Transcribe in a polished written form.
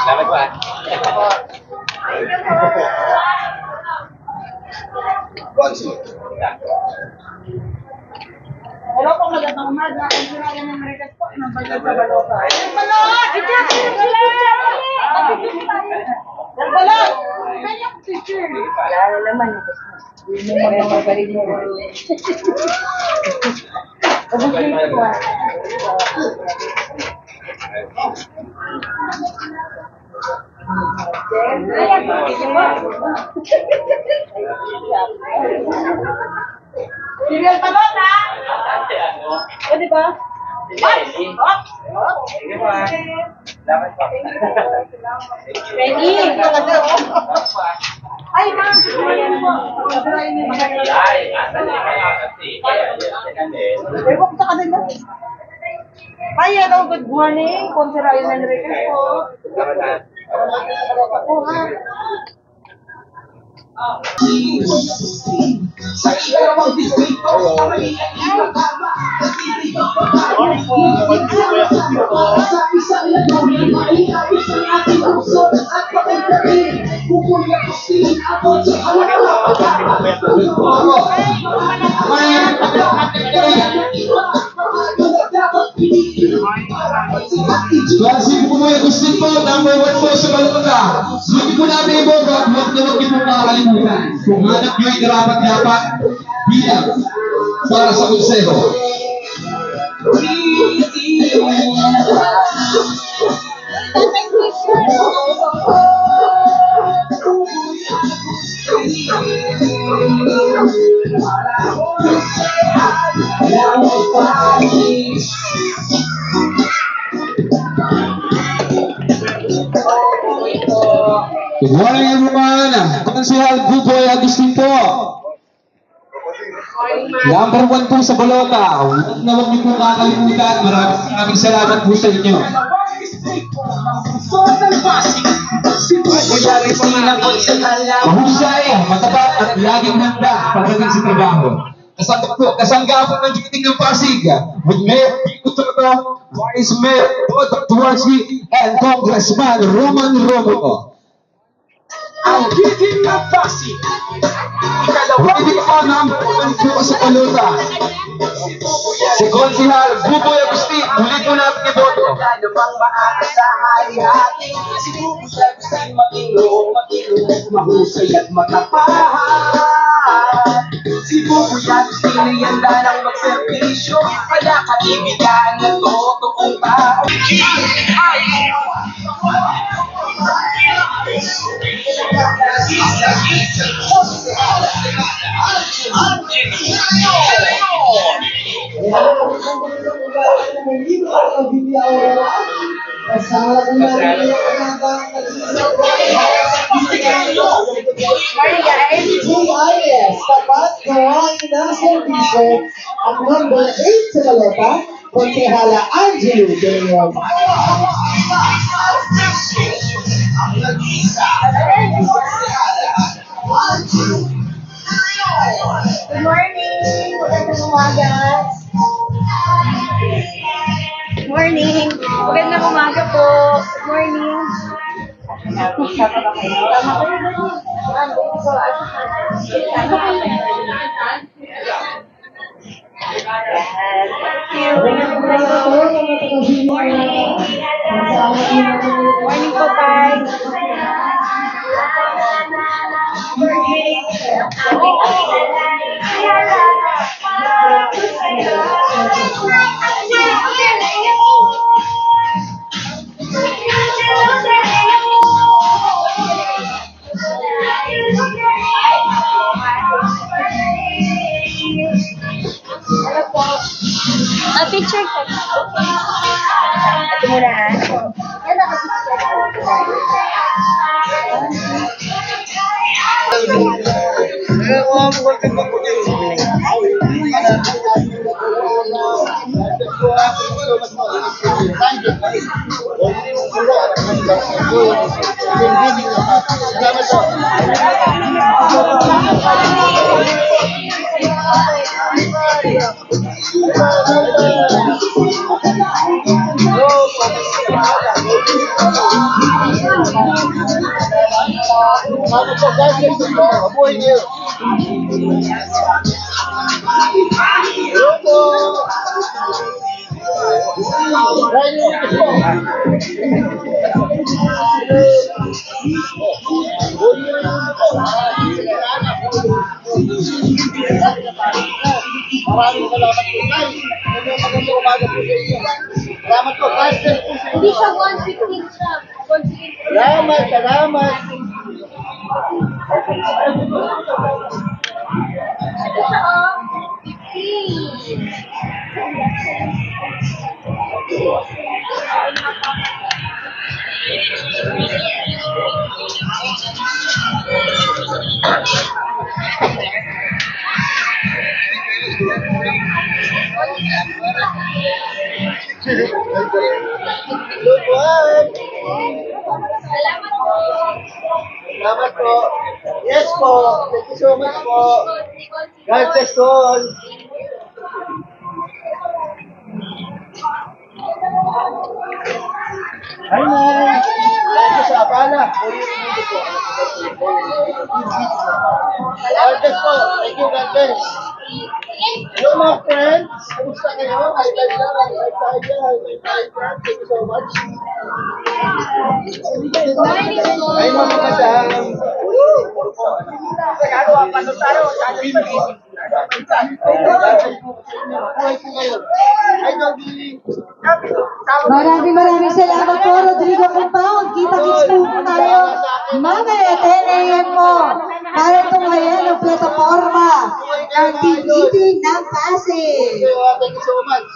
Salamat po. Hello po, magandang umaga. Ang sinabi ng Marites po, ng Bayan sa Balota. Balot! Balot! Balot! Kanyang teacher. Lalo naman ito. Hindi mo magmamagaling mo. Ubus dito po. Serial Balot, ha? O, di ba? Ready? Ay, ma'am. Ewan ko sa kanila. Ay, hello, good morning. Consider Enriquez po. Oo, ha? Sa ikalawang distrito, sa isang lagawin, mailapit sa ating puso at pagkakarin. Kukuya ko silin ako sa klase po mo yung gusto po, number 1 po sa Balota. Sulit po natin yung bobo at huwag na huwag niyo po makakalimutan. Kung hanap nyo ay dapat bilang para sa konseho. Good morning everyone. Konsehal Buboy Agustin po. Number 1 po sa Balota. Huwag na huwag niyo po kakalimutan. Maraming salamat po sa inyo. Mahusay, matapat at laging handa pagdating sa trabaho. Kasangga po ng duty ng Pasig with Mayor Pico Toto, Vice Mayor Toto Tuwarsi, and Congressman Roman Romo. Ang duty ng Pasig, ikalawang dipanang po sa Balota. Si Konsehal Buboy Agustin, ulit po natin iboto. Namang maaga sa hati-hati, si Buboy Agustin makinong, mahusay at matapahan. Si Buboy Agustin ay handa ng magservisyo, wala kaibigan na totoong tao. Tapat gawain ng servisyo ang number 8 sa Balota, Konsehala Angelo De Leon. Good morning! Magandang umaga! Good morning! Magandang umaga po! Good morning! Tama ba kayo? Tama ko yun. Morning! Morning po, Tay! Picture ko. Ito muna, ha? Yan, nakapicture. Salamat po. Salamat po, guys. Mabuhay niyo. Hello po. Maraming salamat po, guys. Magandang umaga po sa inyo. Salamat po, guys. Hindi siya 115 siya. 115. Salamat, salamat. Ito siya, oh. 15. Good one. Salamat po. Salamat po. Yes po. Thank you so much po. God bless you all. Hi, Nay. Thank you sa abala. God bless po. Thank you, God bless. Hello mga friends. Kumusta kayo? Hi, guys. Thank you so much. Ay, mga madam. Ay, Doggy. Maraming salamat po, Rodrigo Compound. Kita-kits po tayo mamaya 10 a.m. po para tumayan ang plataforma ng team meeting ng Pasig. Thank you so much.